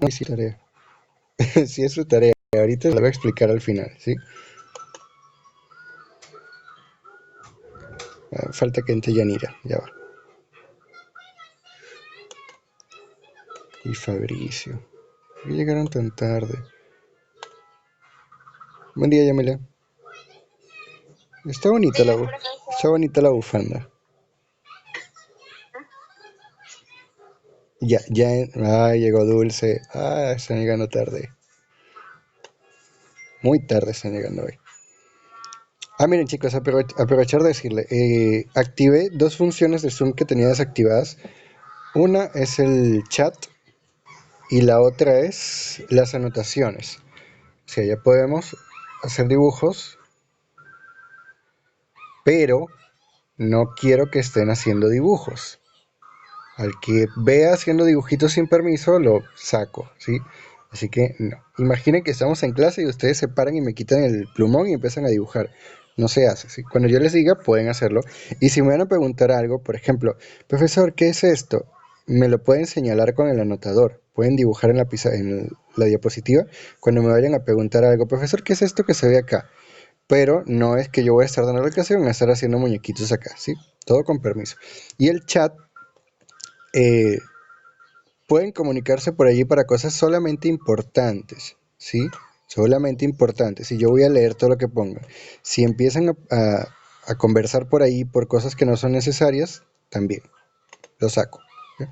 No, sí, tarea. Sí es su tarea. Ahorita la voy a explicar al final, ¿sí? Falta que entre Yanira, ya va. Y Fabricio. ¿Por qué llegaron tan tarde? Buen día, Yamila. Está bonita está bonita la bufanda. Ya, ya. Llegó Dulce. Están llegando tarde. Muy tarde están llegando hoy. Miren chicos, aprovechar de decirle, activé dos funciones de Zoom que tenía desactivadas. Una es el chat y la otra es las anotaciones. O sea, ya podemos hacer dibujos, pero no quiero que estén haciendo dibujos. Al que vea haciendo dibujitos sin permiso, lo saco, ¿sí? Así que no. Imaginen que estamos en clase y ustedes se paran y me quitan el plumón y empiezan a dibujar. No se hace, ¿sí? Cuando yo les diga, pueden hacerlo. Y si me van a preguntar algo, por ejemplo, profesor, ¿qué es esto? Me lo pueden señalar con el anotador. Pueden dibujar en la diapositiva. Cuando me vayan a preguntar algo, profesor, ¿qué es esto que se ve acá? Pero no es que yo voy a estar dando la clase, van a estar haciendo muñequitos acá, ¿sí? Todo con permiso. Y el chat, eh, pueden comunicarse por allí para cosas solamente importantes, ¿sí? Solamente importantes. Y yo voy a leer todo lo que pongan. Si empiezan a conversar por ahí por cosas que no son necesarias, también lo saco. ¿Sí?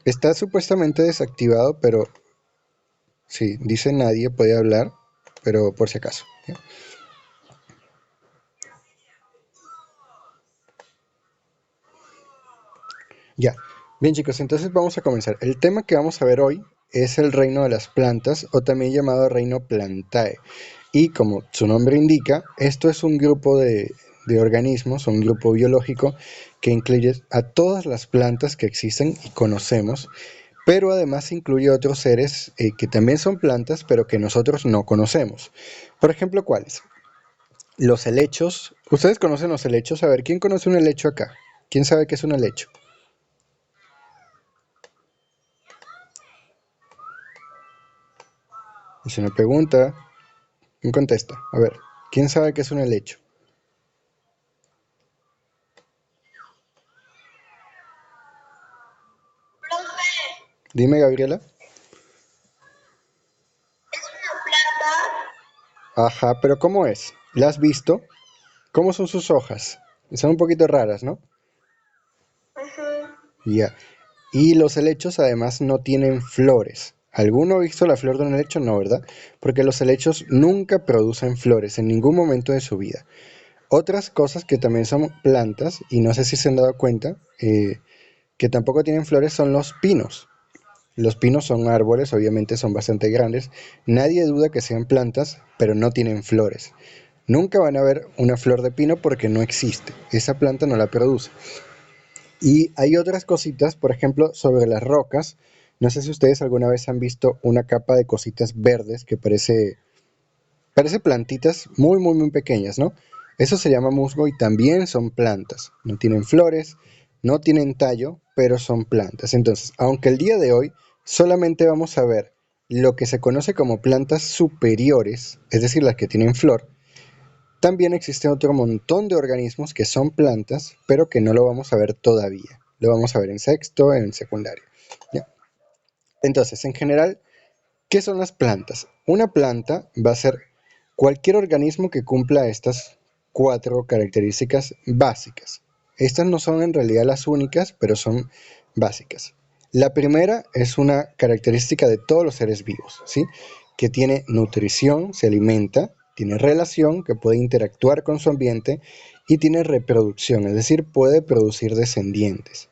Está supuestamente desactivado, pero sí, dice nadie puede hablar, pero por si acaso. ¿Sí? Ya. Bien chicos, entonces vamos a comenzar. El tema que vamos a ver hoy es el reino de las plantas o también llamado reino Plantae. Y como su nombre indica, esto es un grupo de organismos, un grupo biológico que incluye a todas las plantas que existen y conocemos, pero además incluye otros seres que también son plantas, pero que nosotros no conocemos. Por ejemplo, ¿cuáles? Los helechos. ¿Ustedes conocen los helechos? A ver, ¿quién conoce un helecho acá? ¿Quién sabe qué es un helecho? Es una pregunta. ¿Quién contesta? A ver, ¿quién sabe qué es un helecho? Dime, Gabriela. Ajá, pero ¿cómo es? ¿La has visto? ¿Cómo son sus hojas? Son un poquito raras, ¿no? Ya. Y los helechos además no tienen flores. ¿Alguno ha visto la flor de un helecho? No, ¿verdad? Porque los helechos nunca producen flores en ningún momento de su vida. Otras cosas que también son plantas, y no sé si se han dado cuenta, que tampoco tienen flores son los pinos. Los pinos son árboles, obviamente son bastante grandes. Nadie duda que sean plantas, pero no tienen flores. Nunca van a ver una flor de pino porque no existe. Esa planta no la produce. Y hay otras cositas, por ejemplo, sobre las rocas. No sé si ustedes alguna vez han visto una capa de cositas verdes que parece plantitas muy, muy, muy pequeñas, ¿no? Eso se llama musgo y también son plantas. No tienen flores, no tienen tallo, pero son plantas. Entonces, aunque el día de hoy solamente vamos a ver lo que se conoce como plantas superiores, es decir, las que tienen flor, también existe otro montón de organismos que son plantas, pero que no lo vamos a ver todavía. Lo vamos a ver en sexto, en secundario. ¿Ya? Entonces, en general, ¿qué son las plantas? Una planta va a ser cualquier organismo que cumpla estas cuatro características básicas. Estas no son en realidad las únicas, pero son básicas. La primera es una característica de todos los seres vivos, ¿sí? Que tiene nutrición, se alimenta, tiene relación, que puede interactuar con su ambiente y tiene reproducción, es decir, puede producir descendientes.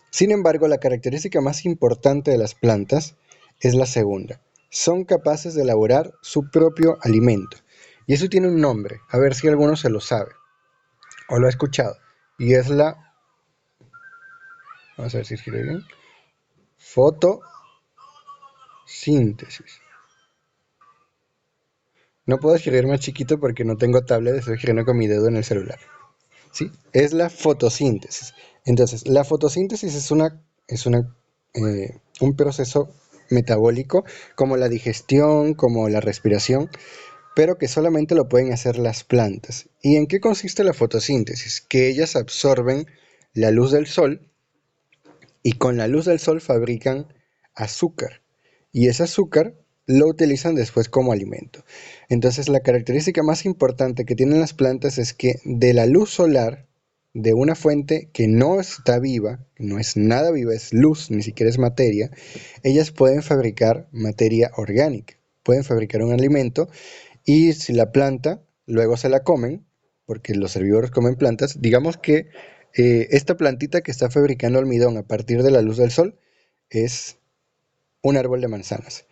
Sin embargo, la característica más importante de las plantas es la segunda. Son capaces de elaborar su propio alimento. Y eso tiene un nombre, a ver si alguno se lo sabe o lo ha escuchado. Y es la, vamos a ver si escribe bien, fotosíntesis. No puedo escribir más chiquito porque no tengo tablet, estoy escribiendo con mi dedo en el celular. ¿Sí? Es la fotosíntesis. Entonces, la fotosíntesis es un proceso metabólico, como la digestión, como la respiración, pero que solamente lo pueden hacer las plantas. ¿Y en qué consiste la fotosíntesis? Que ellas absorben la luz del sol y con la luz del sol fabrican azúcar. Y ese azúcar lo utilizan después como alimento. Entonces la característica más importante que tienen las plantas es que de la luz solar, de una fuente que no está viva, no es nada viva, es luz, ni siquiera es materia, ellas pueden fabricar materia orgánica, pueden fabricar un alimento y si la planta luego se la comen, porque los herbívoros comen plantas, digamos que esta plantita que está fabricando almidón a partir de la luz del sol es un árbol de manzanas.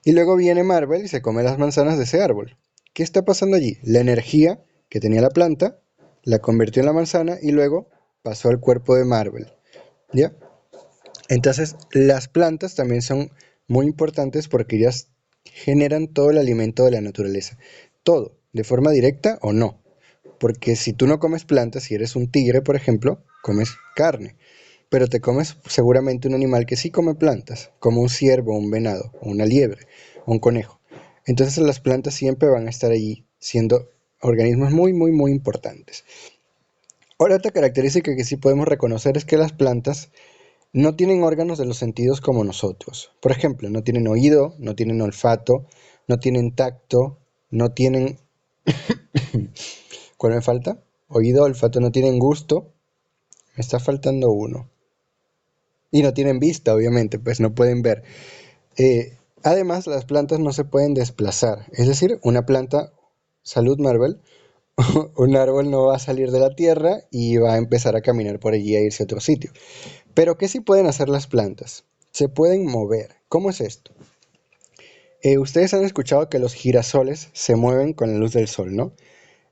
Y luego viene Marvel y se come las manzanas de ese árbol. ¿Qué está pasando allí? La energía que tenía la planta la convirtió en la manzana y luego pasó al cuerpo de Marvel. ¿Ya? Entonces, las plantas también son muy importantes porque ellas generan todo el alimento de la naturaleza. Todo, de forma directa o no. Porque si tú no comes plantas, si eres un tigre, por ejemplo, comes carne. Pero te comes seguramente un animal que sí come plantas, como un ciervo, un venado, o una liebre, o un conejo. Entonces las plantas siempre van a estar allí siendo organismos muy, muy, muy importantes. Ahora, otra característica que sí podemos reconocer es que las plantas no tienen órganos de los sentidos como nosotros. Por ejemplo, no tienen oído, no tienen olfato, no tienen tacto, no tienen... ¿Cuál me falta? Oído, olfato, no tienen gusto. Me está faltando uno. Y no tienen vista, obviamente, pues no pueden ver. Además, las plantas no se pueden desplazar. Es decir, una planta, salud Marvel, un árbol no va a salir de la tierra y va a empezar a caminar por allí a irse a otro sitio. Pero ¿qué sí pueden hacer las plantas? Se pueden mover. ¿Cómo es esto? Ustedes han escuchado que los girasoles se mueven con la luz del sol, ¿no?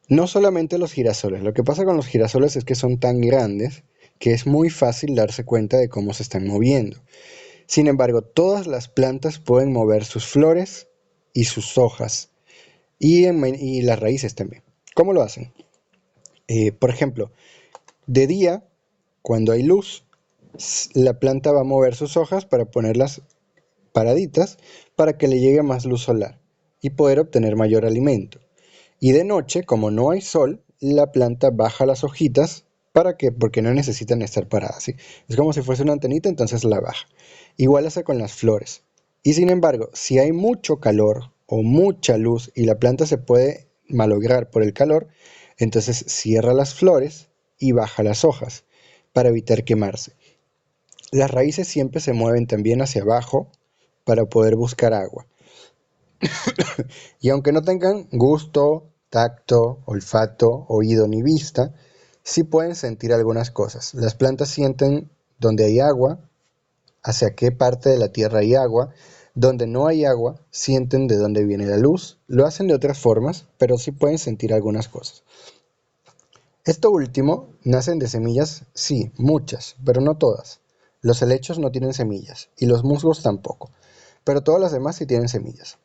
No solamente los girasoles. Lo que pasa con los girasoles es que son tan grandes que es muy fácil darse cuenta de cómo se están moviendo. Sin embargo, todas las plantas pueden mover sus flores y sus hojas y las raíces también. ¿Cómo lo hacen? Por ejemplo, de día, cuando hay luz, la planta va a mover sus hojas para ponerlas paraditas para que le llegue más luz solar y poder obtener mayor alimento. Y de noche, como no hay sol, la planta baja las hojitas porque no necesitan estar paradas, ¿sí? Es como si fuese una antenita, entonces la baja. Igual hace con las flores. Y sin embargo, si hay mucho calor o mucha luz y la planta se puede malograr por el calor, entonces cierra las flores y baja las hojas para evitar quemarse. Las raíces siempre se mueven también hacia abajo para poder buscar agua. Y aunque no tengan gusto, tacto, olfato, oído ni vista, sí pueden sentir algunas cosas. Las plantas sienten donde hay agua, hacia qué parte de la tierra hay agua. Donde no hay agua, sienten de dónde viene la luz. Lo hacen de otras formas, pero sí pueden sentir algunas cosas. Esto último, nacen de semillas, sí, muchas, pero no todas. Los helechos no tienen semillas y los musgos tampoco, pero todas las demás sí tienen semillas.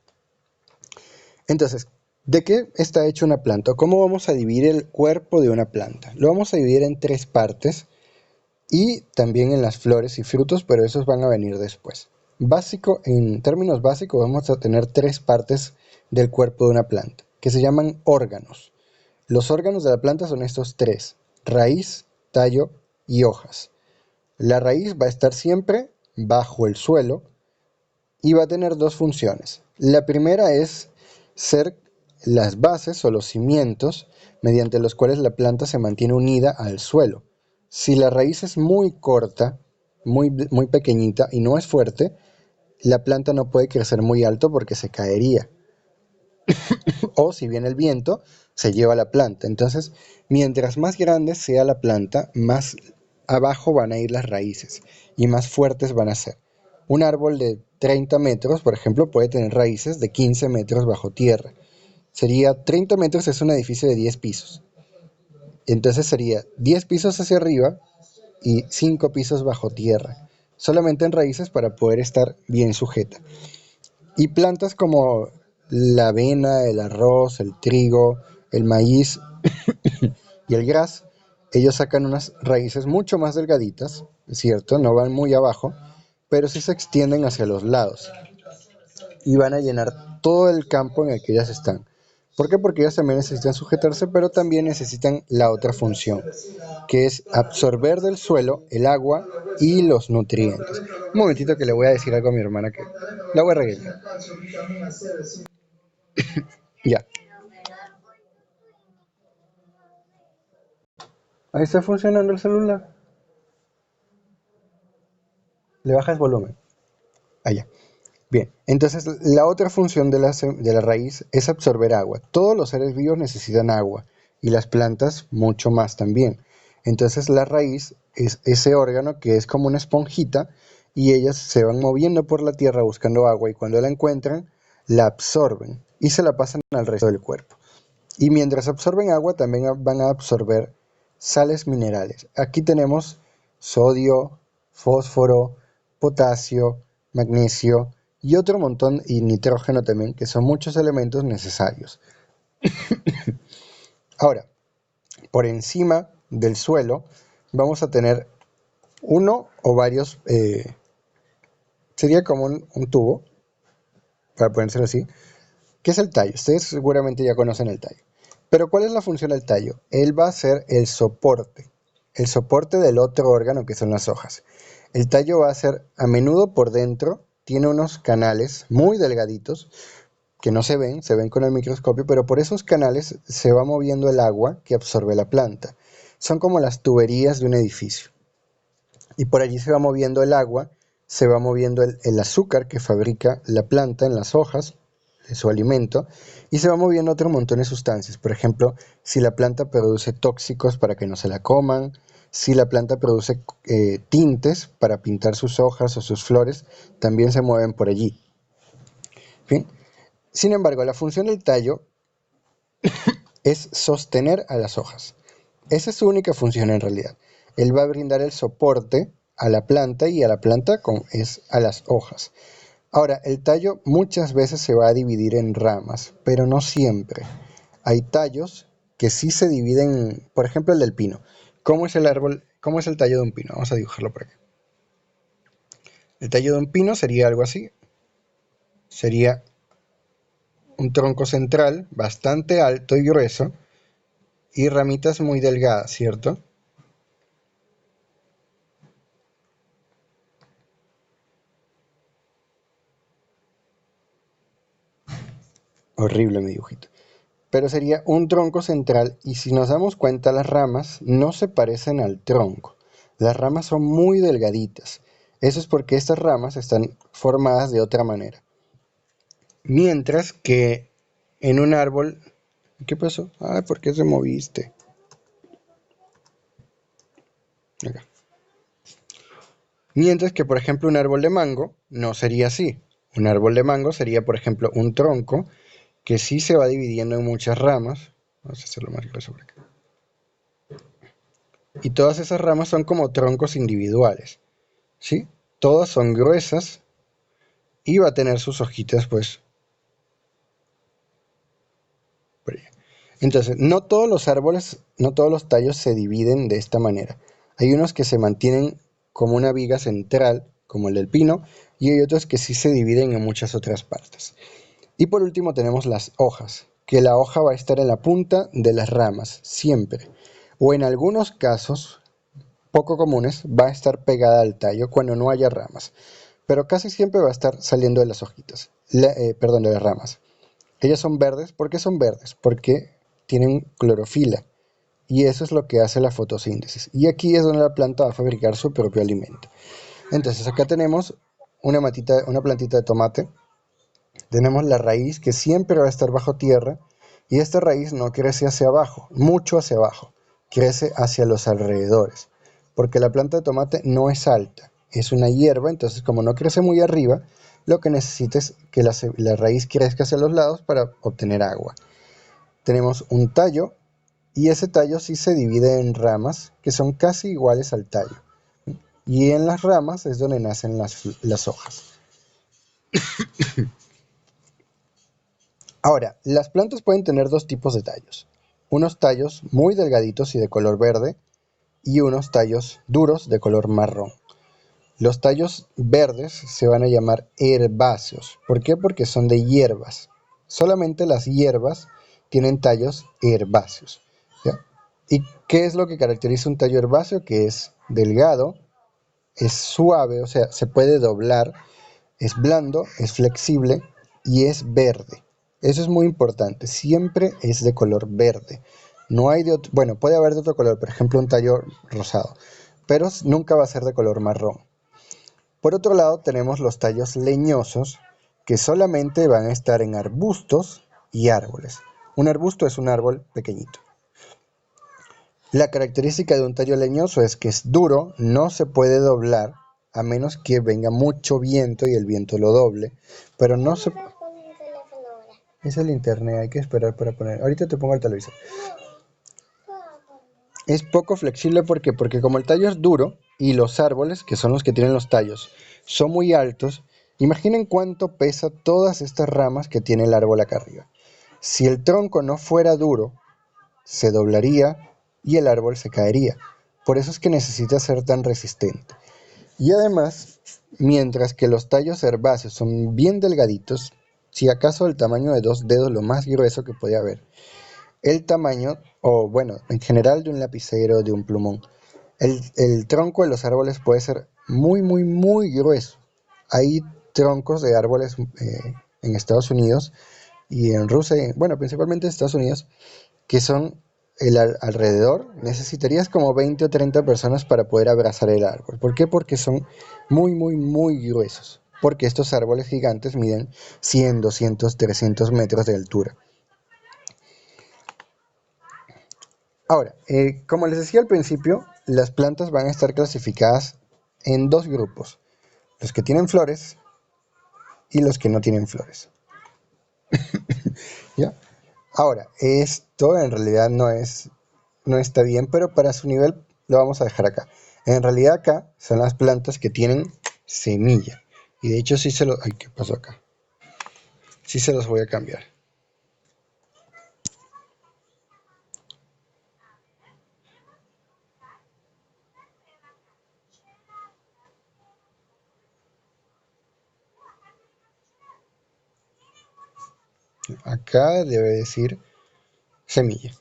Entonces, ¿de qué está hecho una planta? ¿Cómo vamos a dividir el cuerpo de una planta? Lo vamos a dividir en tres partes y también en las flores y frutos, pero esos van a venir después. En términos básicos, vamos a tener tres partes del cuerpo de una planta, que se llaman órganos. Los órganos de la planta son estos tres: raíz, tallo y hojas. La raíz va a estar siempre bajo el suelo y va a tener dos funciones. La primera es ser las bases o los cimientos mediante los cuales la planta se mantiene unida al suelo. Si la raíz es muy corta, muy pequeñita y no es fuerte, la planta no puede crecer muy alto porque se caería. O si viene el viento, se lleva la planta. Entonces, mientras más grande sea la planta, más abajo van a ir las raíces y más fuertes van a ser. Un árbol de 30 metros, por ejemplo, puede tener raíces de 15 metros bajo tierra. Sería 30 metros, es un edificio de 10 pisos. Entonces sería 10 pisos hacia arriba y 5 pisos bajo tierra. Solamente en raíces para poder estar bien sujeta. Y plantas como la avena, el arroz, el trigo, el maíz y el gras, ellos sacan unas raíces mucho más delgaditas, es cierto, no van muy abajo, pero sí se extienden hacia los lados. y van a llenar todo el campo en el que ellas están. ¿Por qué? Porque ellas también necesitan sujetarse, pero también necesitan la otra función, que es absorber del suelo el agua y los nutrientes. Un momentito que le voy a decir algo a mi hermana que la voy a regañar. Ya. Ahí está funcionando el celular. Le bajas volumen. Allá. Bien, entonces la otra función de la raíz es absorber agua. Todos los seres vivos necesitan agua y las plantas mucho más también. Entonces la raíz es ese órgano que es como una esponjita y ellas se van moviendo por la tierra buscando agua y cuando la encuentran la absorben y se la pasan al resto del cuerpo. Y mientras absorben agua también van a absorber sales minerales. Aquí tenemos sodio, fósforo, potasio, magnesio y otro montón, y nitrógeno también, que son muchos elementos necesarios. Ahora, por encima del suelo vamos a tener uno o varios, sería como un tubo, para ponérselo así, que es el tallo. Ustedes seguramente ya conocen el tallo. Pero ¿cuál es la función del tallo? Él va a ser el soporte del otro órgano que son las hojas. El tallo va a ser a menudo por dentro, tiene unos canales muy delgaditos que no se ven con el microscopio, pero por esos canales se va moviendo el agua que absorbe la planta. Son como las tuberías de un edificio. Y por allí se va moviendo el agua, se va moviendo el azúcar que fabrica la planta en las hojas de su alimento y se va moviendo otro montón de sustancias. Por ejemplo, si la planta produce tóxicos para que no se la coman, si la planta produce tintes para pintar sus hojas o sus flores, también se mueven por allí. ¿Sí? Sin embargo, la función del tallo es sostener a las hojas. Esa es su única función en realidad. Él va a brindar el soporte a la planta y a la planta es a las hojas. Ahora, el tallo muchas veces se va a dividir en ramas, pero no siempre. Hay tallos que sí se dividen, por ejemplo el del pino. ¿Cómo es el árbol? ¿Cómo es el tallo de un pino? Vamos a dibujarlo por aquí. El tallo de un pino sería algo así. Sería un tronco central bastante alto y grueso y ramitas muy delgadas, ¿cierto? Horrible mi dibujito. Pero sería un tronco central y si nos damos cuenta las ramas no se parecen al tronco. Las ramas son muy delgaditas. Eso es porque estas ramas están formadas de otra manera. Mientras que en un árbol... ¿Qué pasó? Ay, ¿por qué se moviste? Acá. Mientras que, por ejemplo, un árbol de mango no sería así. Un árbol de mango sería, por ejemplo, un tronco que sí se va dividiendo en muchas ramas. Vamos a hacerlo más grueso por acá. Y todas esas ramas son como troncos individuales, ¿sí? Todas son gruesas y va a tener sus hojitas, pues, por allá. Entonces, no todos los árboles, no todos los tallos se dividen de esta manera. Hay unos que se mantienen como una viga central, como el del pino, y hay otros que sí se dividen en muchas otras partes. Y por último tenemos las hojas, que la hoja va a estar en la punta de las ramas, siempre. O en algunos casos poco comunes, va a estar pegada al tallo cuando no haya ramas, pero casi siempre va a estar saliendo de las hojitas, perdón, de las ramas. Ellas son verdes, ¿por qué son verdes? Porque tienen clorofila y eso es lo que hace la fotosíntesis. Y aquí es donde la planta va a fabricar su propio alimento. Entonces acá tenemos una plantita de tomate, tenemos la raíz que siempre va a estar bajo tierra y esta raíz no crece hacia abajo, mucho hacia abajo, crece hacia los alrededores, porque la planta de tomate no es alta, es una hierba, entonces como no crece muy arriba, lo que necesita es que la raíz crezca hacia los lados para obtener agua. Tenemos un tallo y ese tallo sí se divide en ramas que son casi iguales al tallo. Y en las ramas es donde nacen las hojas. Ahora, las plantas pueden tener dos tipos de tallos. Unos tallos muy delgaditos y de color verde y unos tallos duros de color marrón. Los tallos verdes se van a llamar herbáceos. ¿Por qué? Porque son de hierbas. Solamente las hierbas tienen tallos herbáceos. ¿Ya? ¿Y qué es lo que caracteriza un tallo herbáceo? Que es delgado, es suave, o sea, se puede doblar, es blando, es flexible y es verde. Eso es muy importante. Siempre es de color verde. No hay de otro, bueno, puede haber de otro color, por ejemplo, un tallo rosado, pero nunca va a ser de color marrón. Por otro lado, tenemos los tallos leñosos, que solamente van a estar en arbustos y árboles. Un arbusto es un árbol pequeñito. La característica de un tallo leñoso es que es duro, no se puede doblar, a menos que venga mucho viento y el viento lo doble, pero no se... Es el internet, hay que esperar para poner. Ahorita te pongo el televisor. Es poco flexible porque como el tallo es duro y los árboles, que son los que tienen los tallos, son muy altos, imaginen cuánto pesa todas estas ramas que tiene el árbol acá arriba. Si el tronco no fuera duro, se doblaría y el árbol se caería. Por eso es que necesita ser tan resistente. Y además, mientras que los tallos herbáceos son bien delgaditos, si acaso el tamaño de 2 dedos, lo más grueso que puede haber, el tamaño, o bueno, en general de un lapicero, de un plumón, el tronco de los árboles puede ser muy, muy, muy grueso. Hay troncos de árboles en Estados Unidos y en Rusia, bueno, principalmente en Estados Unidos, que son alrededor, necesitarías como 20 o 30 personas para poder abrazar el árbol. ¿Por qué? Porque son muy, muy, muy gruesos. Porque estos árboles gigantes miden 100, 200, 300 metros de altura. Ahora, como les decía al principio, las plantas van a estar clasificadas en dos grupos. Los que tienen flores y los que no tienen flores. ¿Ya? Ahora, esto en realidad no está bien, pero para su nivel lo vamos a dejar acá. En realidad acá son las plantas que tienen semilla. Y de hecho sí se los... Ay, ¿qué pasó acá? Sí se los voy a cambiar. Acá debe decir semilla.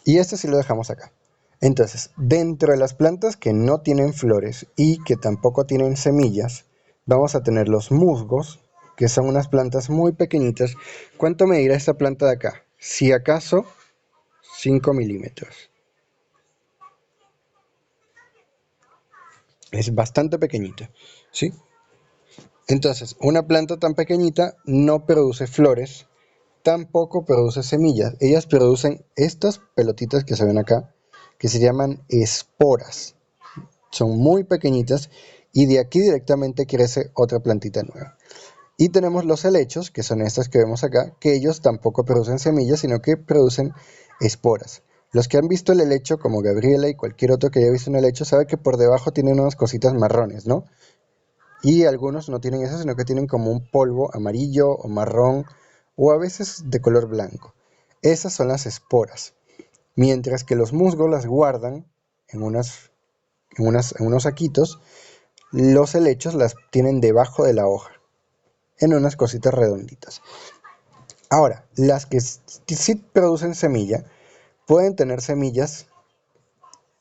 Y esto sí lo dejamos acá. Entonces, dentro de las plantas que no tienen flores y que tampoco tienen semillas, vamos a tener los musgos, que son unas plantas muy pequeñitas. ¿Cuánto medirá esta planta de acá? Si acaso 5 milímetros. Es bastante pequeñita, ¿sí? Entonces, una planta tan pequeñita no produce flores, tampoco produce semillas. Ellas producen estas pelotitas que se ven acá, que se llaman esporas. Son muy pequeñitas y de aquí directamente crece otra plantita nueva. Y tenemos los helechos, que son estas que vemos acá, que ellos tampoco producen semillas, sino que producen esporas. Los que han visto el helecho, como Gabriela y cualquier otro que haya visto un helecho, sabe que por debajo tienen unas cositas marrones, ¿no? Y algunos no tienen eso, sino que tienen como un polvo amarillo o marrón, o a veces de color blanco. Esas son las esporas. Mientras que los musgos las guardan en unos saquitos, los helechos las tienen debajo de la hoja, en unas cositas redonditas. Ahora, las que sí producen semilla, pueden tener semillas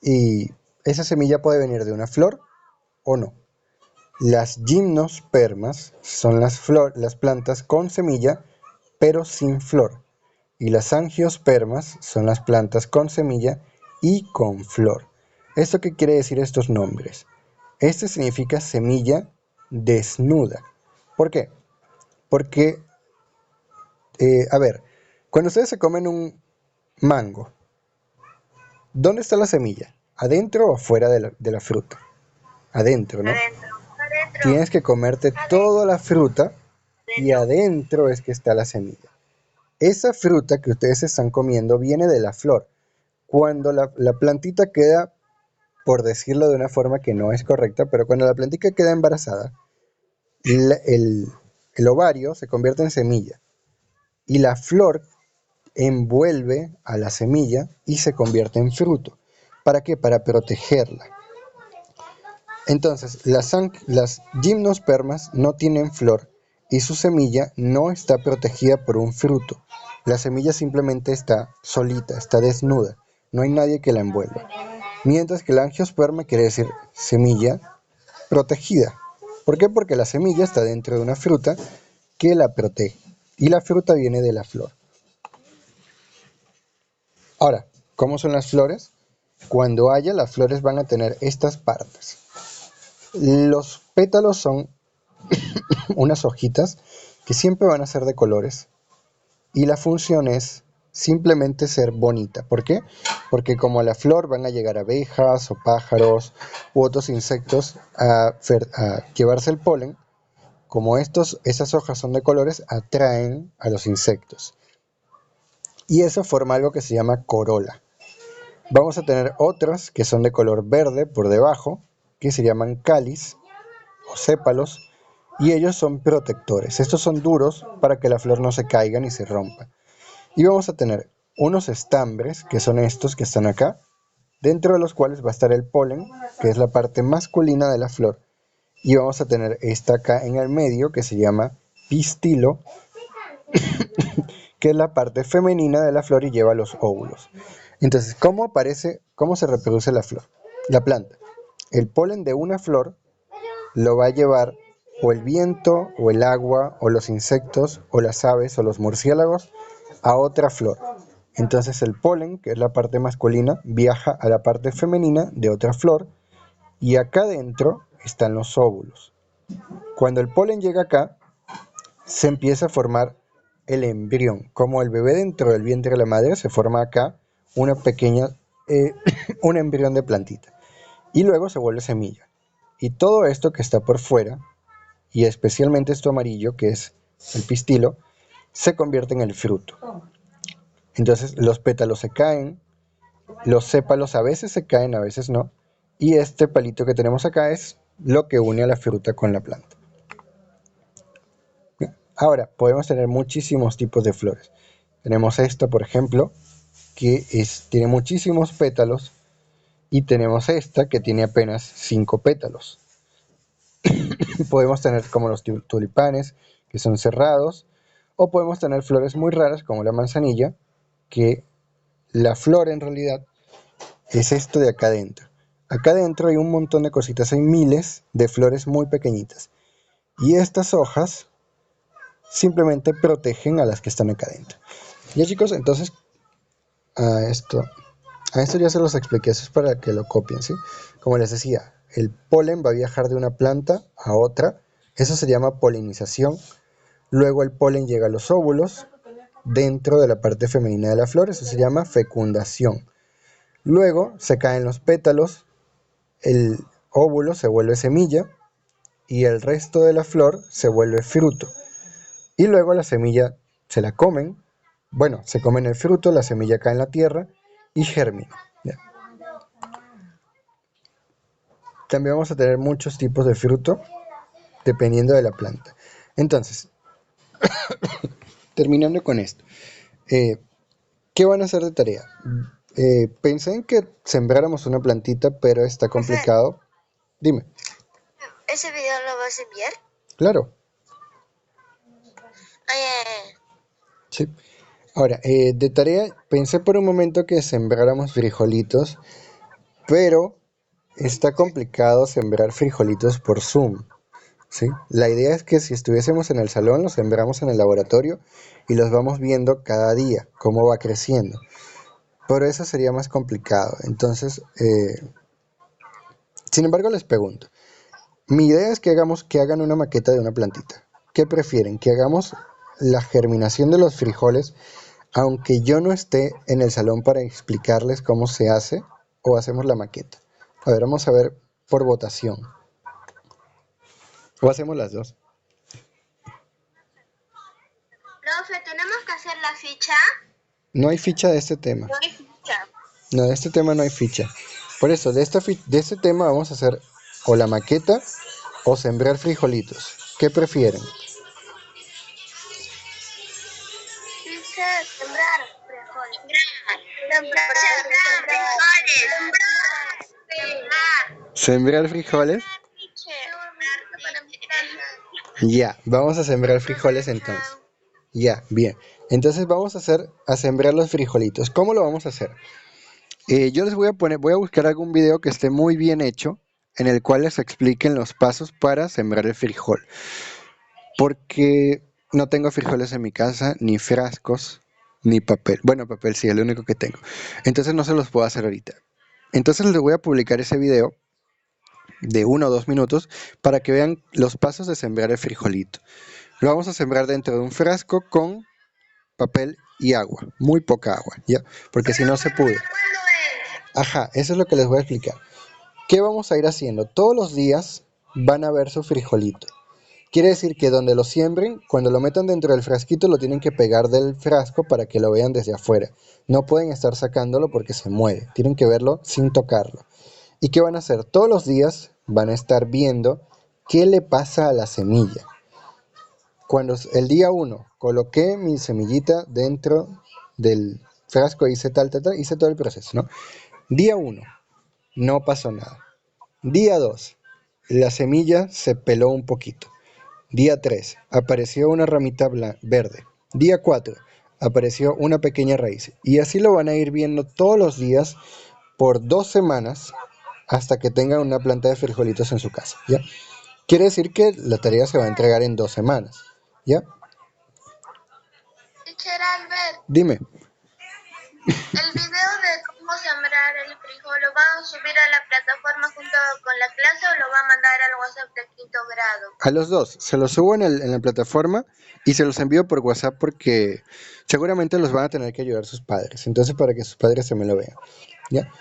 y esa semilla puede venir de una flor o no. Las gimnospermas son las plantas con semilla pero sin flor. Y las angiospermas son las plantas con semilla y con flor. ¿Esto qué quiere decir estos nombres? Este significa semilla desnuda. ¿Por qué? Porque, a ver, cuando ustedes se comen un mango, ¿dónde está la semilla? ¿Adentro o afuera de la fruta? Adentro, ¿no? Tienes que comerte toda la fruta y adentro es que está la semilla. Esa fruta que ustedes están comiendo viene de la flor. Cuando la plantita queda, por decirlo de una forma que no es correcta, pero cuando la plantita queda embarazada, el ovario se convierte en semilla y la flor envuelve a la semilla y se convierte en fruto. ¿Para qué? Para protegerla. Entonces, las gimnospermas no tienen flor y su semilla no está protegida por un fruto. La semilla simplemente está solita, está desnuda, no hay nadie que la envuelva. Mientras que la angiosperma quiere decir semilla protegida. ¿Por qué? Porque la semilla está dentro de una fruta que la protege y la fruta viene de la flor. Ahora, ¿cómo son las flores? Cuando haya, las flores van a tener estas partes. Los pétalos son unas hojitas que siempre van a ser de colores y la función es simplemente ser bonita. ¿Por qué? Porque como a la flor van a llegar abejas o pájaros u otros insectos a llevarse el polen, como esas hojas son de colores, atraen a los insectos. Y eso forma algo que se llama corola. Vamos a tener otras que son de color verde por debajo, que se llaman cáliz o sépalos, y ellos son protectores. Estos son duros para que la flor no se caiga ni se rompa. Y vamos a tener unos estambres, que son estos que están acá, dentro de los cuales va a estar el polen, que es la parte masculina de la flor. Y vamos a tener esta acá en el medio, que se llama pistilo, que es la parte femenina de la flor y lleva los óvulos. Entonces, cómo se reproduce la flor? La planta. El polen de una flor lo va a llevar o el viento, o el agua, o los insectos, o las aves, o los murciélagos a otra flor. Entonces el polen, que es la parte masculina, viaja a la parte femenina de otra flor y acá dentro están los óvulos. Cuando el polen llega acá, se empieza a formar el embrión. Como el bebé dentro del vientre de la madre, se forma acá una pequeña, un embrión de plantita. Y luego se vuelve semilla. Y todo esto que está por fuera, y especialmente esto amarillo, que es el pistilo, se convierte en el fruto. Entonces los pétalos se caen, los sépalos a veces se caen, a veces no, y este palito que tenemos acá es lo que une a la fruta con la planta. Ahora, podemos tener muchísimos tipos de flores. Tenemos esta, por ejemplo, que tiene muchísimos pétalos, y tenemos esta que tiene apenas 5 pétalos. Podemos tener como los tulipanes, que son cerrados, o podemos tener flores muy raras como la manzanilla, que la flor en realidad es esto de acá adentro. Acá adentro hay un montón de cositas, hay miles de flores muy pequeñitas. Y estas hojas simplemente protegen a las que están acá adentro. Ya chicos, entonces a esto, a esto ya se los expliqué, eso es para que lo copien, ¿sí? Como les decía, el polen va a viajar de una planta a otra, eso se llama polinización. Luego el polen llega a los óvulos dentro de la parte femenina de la flor, eso se llama fecundación. Luego se caen los pétalos, el óvulo se vuelve semilla y el resto de la flor se vuelve fruto. Y luego la semilla se la comen, bueno, se comen el fruto, la semilla cae en la tierra y germina. ¿Ya? También vamos a tener muchos tipos de fruto dependiendo de la planta. Entonces, terminando con esto, ¿qué van a hacer de tarea? Pensé en que sembráramos una plantita, pero está complicado. Dime. ¿Ese video lo vas a enviar? Claro. Ay, Sí. Ahora, de tarea, pensé por un momento que sembráramos frijolitos, pero está complicado sembrar frijolitos por Zoom, ¿sí? La idea es que si estuviésemos en el salón, los sembramos en el laboratorio y los vamos viendo cada día, cómo va creciendo. Pero eso sería más complicado. Entonces, sin embargo, les pregunto, mi idea es que hagan una maqueta de una plantita. ¿Qué prefieren? ¿Que hagamos la germinación de los frijoles aunque yo no esté en el salón para explicarles cómo se hace, o hacemos la maqueta? A ver, vamos a ver por votación. O hacemos las dos. profe, ¿tenemos que hacer la ficha? No hay ficha de este tema. No hay ficha. No, de este tema no hay ficha. Por eso, de este tema vamos a hacer o la maqueta o sembrar frijolitos. ¿Qué prefieren? Ficha, sembrar frijoles. Sembrar frijoles. ¿Sembrar frijoles? Ya, vamos a sembrar frijoles Profe, entonces. chao. Ya, bien. Entonces vamos a sembrar los frijolitos. ¿Cómo lo vamos a hacer? Yo les voy a buscar algún video que esté muy bien hecho, en el cual les expliquen los pasos para sembrar el frijol. Porque no tengo frijoles en mi casa, ni frascos, ni papel. Bueno, papel sí, es lo único que tengo. Entonces no se los puedo hacer ahorita. Entonces les voy a publicar ese video de 1 o 2 minutos para que vean los pasos de sembrar el frijolito. Lo vamos a sembrar dentro de un frasco con papel y agua, muy poca agua, ¿ya? Porque si no se Profe, pudre. ¿para cuándo es? Ajá, eso es lo que les voy a explicar. ¿Qué vamos a ir haciendo? Todos los días van a ver su frijolito. Quiere decir que donde lo siembren, cuando lo metan dentro del frasquito, lo tienen que pegar del frasco para que lo vean desde afuera. No pueden estar sacándolo porque se muere. Tienen que verlo sin tocarlo. ¿Y qué van a hacer? Todos los días van a estar viendo qué le pasa a la semilla. Cuando el día 1 coloqué mi semillita dentro del frasco, hice hice todo el proceso, ¿no? Día 1, no pasó nada. Día 2, la semilla se peló un poquito. Día 3, apareció una ramita verde. Día 4, apareció una pequeña raíz. Y así lo van a ir viendo todos los días por 2 semanas hasta que tengan una planta de frijolitos en su casa, ¿ya? Quiere decir que la tarea se va a entregar en 2 semanas, ¿ya? Teacher Albert, Dime. el video de cómo sembrar el frijol, ¿lo va a subir a la plataforma junto con la clase o lo va a mandar al WhatsApp de quinto grado? A los dos, se los subo en la plataforma y se los envío por WhatsApp porque seguramente los van a tener que ayudar sus padres. Entonces, para que sus padres se me lo vean, ¿ya?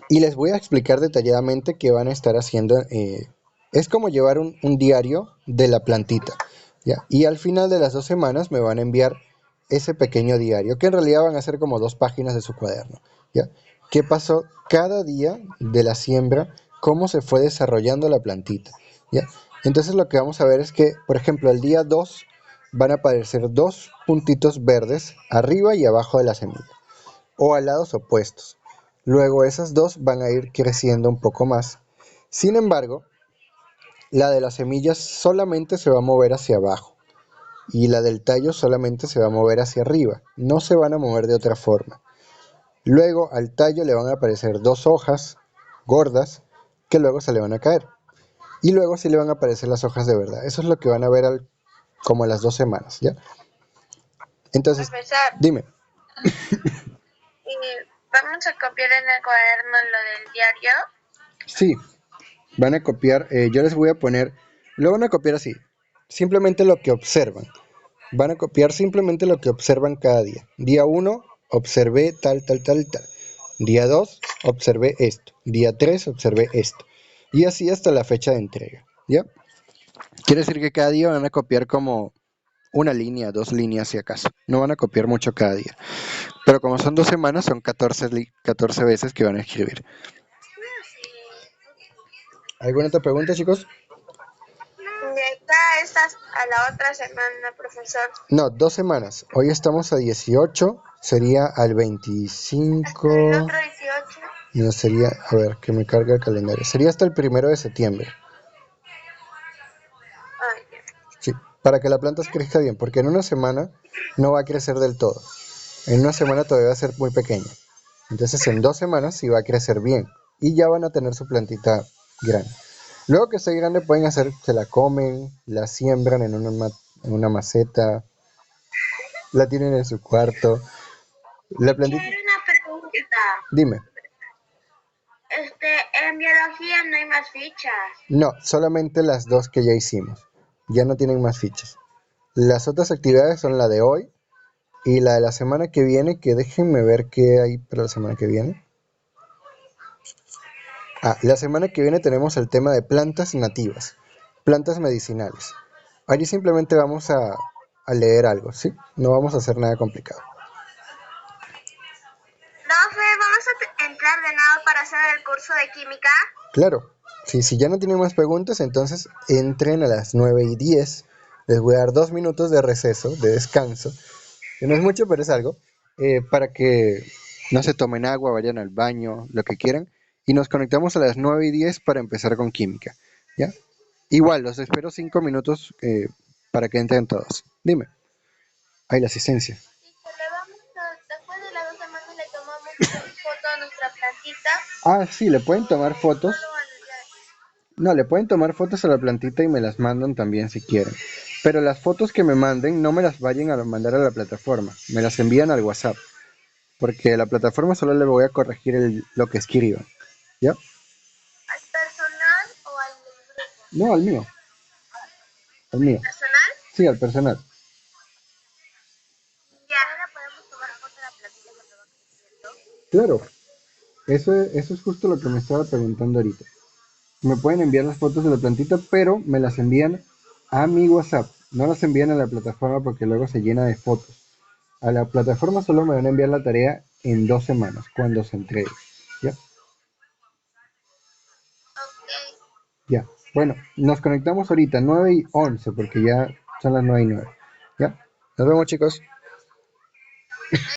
Y les voy a explicar detalladamente qué van a estar haciendo. Es como llevar un diario de la plantita, ¿ya? Y al final de las 2 semanas me van a enviar ese pequeño diario, que en realidad van a ser como 2 páginas de su cuaderno, ¿ya? ¿Qué pasó cada día de la siembra? ¿Cómo se fue desarrollando la plantita? ¿Ya? Entonces lo que vamos a ver es que, por ejemplo, el día 2 van a aparecer dos puntitos verdes arriba y abajo de la semilla o a lados opuestos. Luego esas dos van a ir creciendo un poco más. Sin embargo, la de las semillas solamente se va a mover hacia abajo y la del tallo solamente se va a mover hacia arriba. No se van a mover de otra forma. Luego al tallo le van a aparecer dos hojas gordas que luego se le van a caer. Y luego sí le van a aparecer las hojas de verdad. Eso es lo que van a ver como a las 2 semanas, ¿ya? Entonces, Profesor, dime. vamos a copiar en el cuaderno lo del diario. Sí, van a copiar, yo les voy a poner, lo van a copiar así, simplemente lo que observan. Van a copiar simplemente lo que observan cada día. Día 1, observé tal, tal, tal, tal. Día 2, observé esto. Día 3, observé esto. Y así hasta la fecha de entrega, ¿ya? Quiere decir que cada día van a copiar como una línea, 2 líneas si acaso. No van a copiar mucho cada día. Pero como son 2 semanas, son 14 veces que van a escribir. ¿Alguna otra pregunta, chicos? De acá estás a la otra semana, profesor. No, 2 semanas. Hoy estamos a 18, sería al Hasta 25. el otro 18. No sería, a ver, que me carga el calendario. Sería hasta el 1 de septiembre. Ay, ya. Sí, para que la planta crezca bien, porque en una semana no va a crecer del todo. En una semana todavía va a ser muy pequeña. Entonces en 2 semanas sí va a crecer bien. Y ya van a tener su plantita grande. Luego que esté grande pueden hacer, se la comen, la siembran en una maceta, la tienen en su cuarto. La plantita, Teacher, una pregunta. dime. En biología no hay más fichas. No, solamente las dos que ya hicimos. Ya no tienen más fichas. Las otras actividades son la de hoy y la de la semana que viene, que déjenme ver qué hay para la semana que viene. La semana que viene tenemos el tema de plantas nativas, plantas medicinales. Allí simplemente vamos a leer algo, ¿sí? No vamos a hacer nada complicado. Profe, ¿vamos a entrar de nuevo para hacer el curso de química? Claro, si ya no tienen más preguntas, entonces entren a las 9:10. Les voy a dar 2 minutos de receso, de descanso, que no es mucho, pero es algo, para que no se tomen agua, vayan al baño, lo que quieran, y nos conectamos a las 9:10 para empezar con química, ¿ya? Igual, los espero 5 minutos para que entren todos. Dime. Hay la asistencia. Teacher, después de las 2 semanas le tomamos foto a nuestra plantita Ah, sí, le pueden tomar o fotos. solo al día. No, le pueden tomar fotos a la plantita y me las mandan también si quieren. Pero las fotos que me manden no me las vayan a mandar a la plataforma. Me las envían al WhatsApp. Porque a la plataforma solo le voy a corregir lo que escriban. ¿Ya? ¿Al personal o al grupo? No, al mío. Al mío. ¿Personal? Sí, al personal. Ya. Ahora podemos tomar foto de la plantilla cuando va creciendo. Claro. Eso es justo lo que me estaba preguntando ahorita. Me pueden enviar las fotos de la plantita, pero me las envían a mi WhatsApp. No las envían a la plataforma porque luego se llena de fotos. A la plataforma solo me van a enviar la tarea en 2 semanas, cuando se entregue. ¿Ya? Ok. Ya. Bueno, nos conectamos ahorita, 9:11, porque ya son las 9:09. ¿Ya? Nos vemos, chicos.